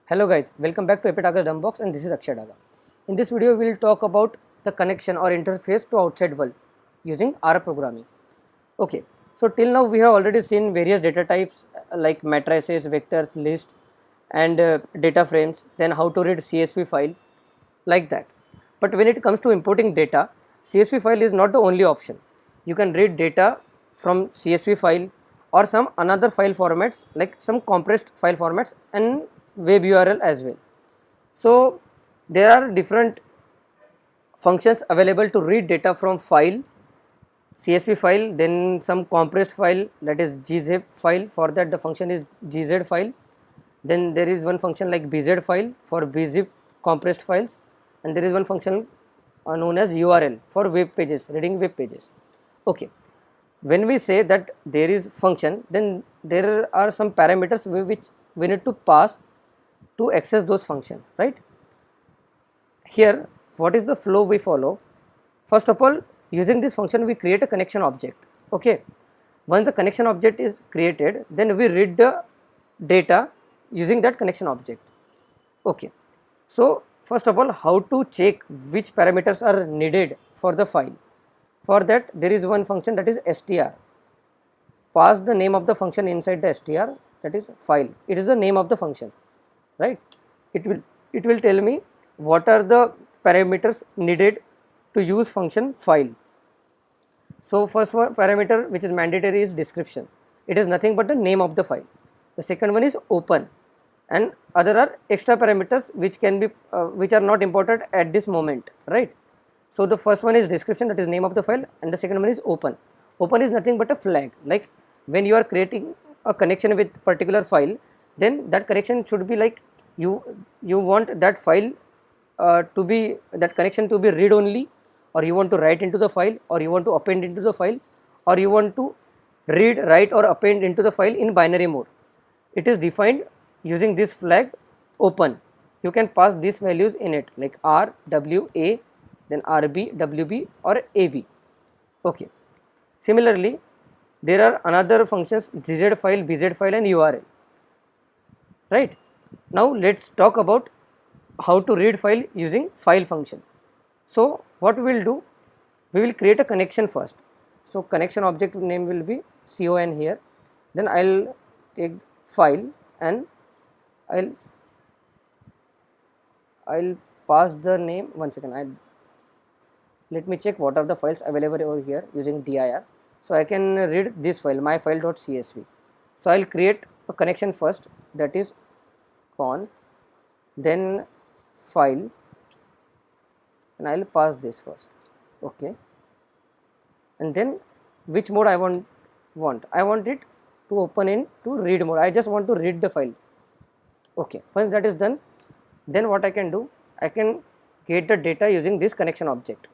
Hello guys, welcome back to Epitaga's Dumbbox and this is Akshay Daga. In this video we will talk about the connection or interface to outside world using R programming. Okay, so till now we have already seen various data types like matrices, vectors, list and data frames, then how to read CSV file like that. But when it comes to importing data, CSV file is not the only option. You can read data from CSV file or some another file formats like some compressed file formats and web URL as well. So there are different functions available to read data from file, CSV file, then some compressed file, that is gzip file. For that the function is gz file. Then there is one function like bz file for bzip compressed files, and there is one function known as URL for web pages, reading web pages. Okay, when we say that there is function, then there are some parameters which we need to pass to access those function, right? Here what is the flow we follow? First of all, using this function we create a connection object. Okay, once the connection object is created, then we read the data using that connection object. Okay, so first of all, how to check which parameters are needed for the file? For that there is one function, that is str. Pass the name of the function inside the str, that is file. It is the name of the function, right? It will tell me what are the parameters needed to use function file. So first parameter which is mandatory is description. It is nothing but the name of the file. The second one is open, and other are extra parameters which can be which are not important at this moment, right? So the first one is description, that is name of the file, and the second one is open. Open is nothing but a flag. Like when you are creating a connection with particular file, then that connection should be like you want that file to be, that connection to be read only, or you want to write into the file, or you want to append into the file, or you want to read, write or append into the file in binary mode. It is defined using this flag open. You can pass these values in it like R, W, A, then RB, WB or AB. Okay. Similarly, there are another functions gz file, bz file and URL, right? Now let's talk about how to read file using file function. So what we will do, we will create a connection first. So connection object name will be con here. Then I'll take file and I'll pass the name. One second, let me check what are the files available over here using dir. So I can read this file, myfile.csv. So I'll create a connection first, that is con, then file, and I'll pass this first. Okay, and then which mode I want I want it to open in to read mode. I just want to read the file. Okay, once that is done, then what I can do, I can get the data using this connection object.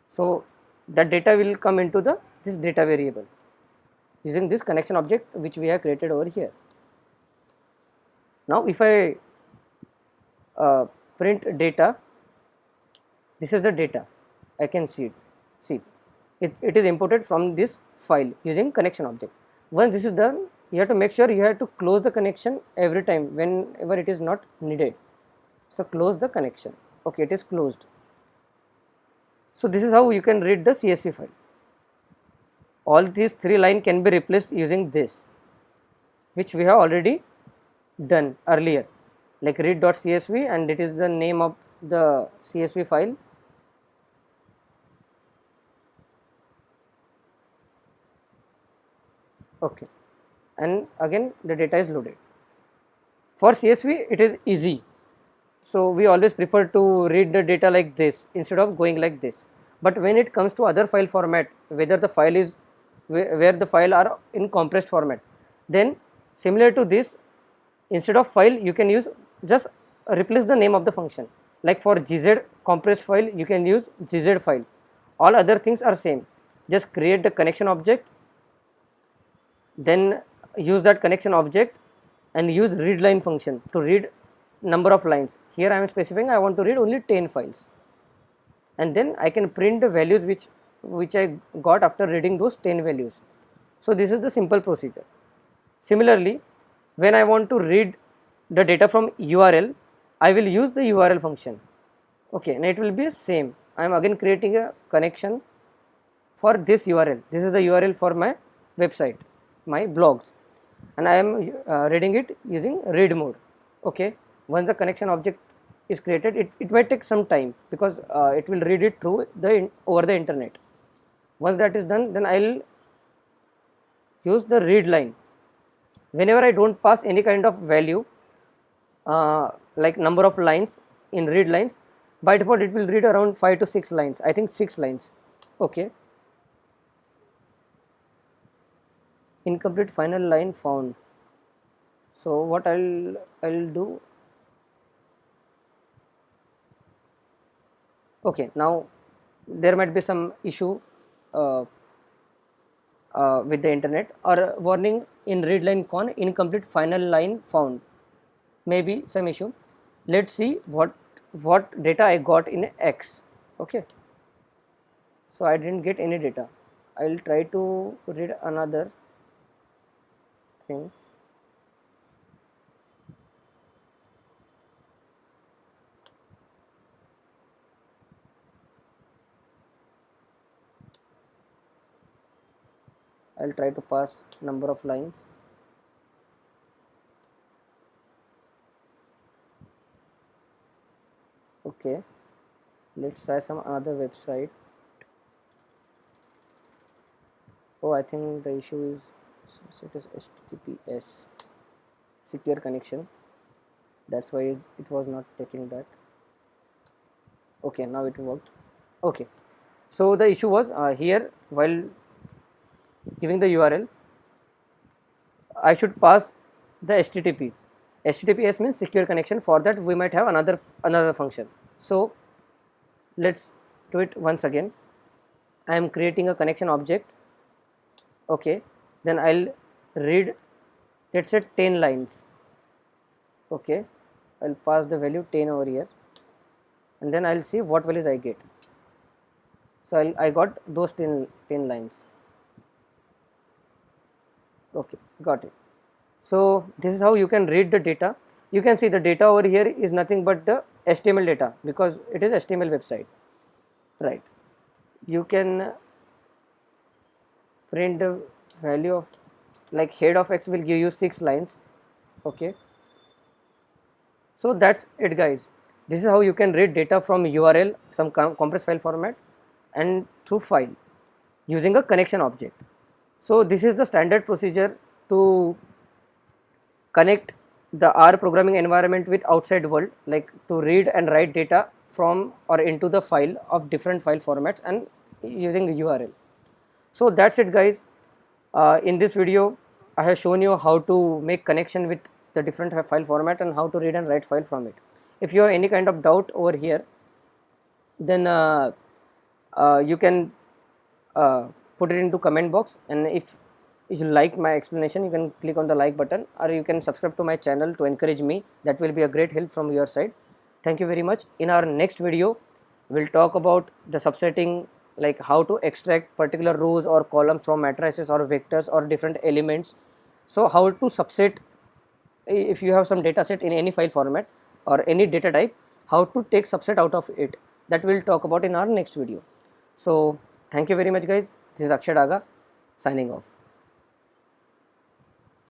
So that data will come into this data variable using this connection object which we have created over here. Now if I print data, this is the data I can see it is imported from this file using connection object. Once this is done, you have to make sure you have to close the connection every time whenever it is not needed. So close the connection. Okay, it is closed. So this is how you can read the CSV file. All these three lines can be replaced using this, which we have already done earlier, like read.csv, and it is the name of the CSV file. Okay, and again the data is loaded. For CSV it is easy, so we always prefer to read the data like this instead of going like this. But when it comes to other file format, whether the file is where the file are in compressed format, then similar to this, instead of file you can use just replace the name of the function. Like for gz compressed file you can use gz file. All other things are same. Just create the connection object, then use that connection object and use readline function to read number of lines. Here I am specifying I want to read only 10 files, and then I can print the values which I got after reading those 10 values. So this is the simple procedure. Similarly, when I want to read the data from URL, I will use the URL function. Okay, and it will be same. I am again creating a connection for this URL. This is the URL for my website, my blogs, and I am reading it using read mode. Okay, once the connection object is created, it might take some time because it will read it through the over the internet. Once that is done, then I'll use the read line. Whenever I don't pass any kind of value, like number of lines in read lines, by default it will read around 5 to 6 lines. I think 6 lines. Okay, incomplete final line found. So what I'll do, okay, now there might be some issue uh, with the internet, or warning in read line con incomplete final line found, maybe some issue. Let's see what data I got in X. Okay, so I didn't get any data. I'll try to read another thing. I'll try to pass number of lines. Okay, let's try some another website. Oh, I think the issue is, so it is HTTPS secure connection. That's why it was not taking that. Okay, now it worked. Okay, so the issue was here, while giving the URL, I should pass the HTTP. HTTPS means secure connection. For that we might have another function. So let's do it once again. I am creating a connection object. Okay, then I'll read, let's say 10 lines. Okay, I'll pass the value 10 over here, and then I'll see what values I get. So I got those 10 lines. Okay, got it. So this is how you can read the data. You can see the data over here is nothing but the HTML data, because it is HTML website, right? You can print the value of, like, head of X will give you 6 lines. Okay, so that's it, guys. This is how you can read data from URL, some compressed file format, and through file using a connection object. So this is the standard procedure to connect the R programming environment with outside world, like to read and write data from or into the file of different file formats and using URL. So that's it, guys. In this video I have shown you how to make connection with the different file format and how to read and write file from it. If you have any kind of doubt over here, then you can put it into comment box, and if you like my explanation, you can click on the like button, or you can subscribe to my channel to encourage me. That will be a great help from your side. Thank you very much. In our next video we'll talk about the subsetting, like how to extract particular rows or columns from matrices or vectors or different elements. So how to subset, if you have some data set in any file format or any data type, how to take subset out of it, that we'll talk about in our next video. So thank you very much, guys. This is Akshay Daga signing off.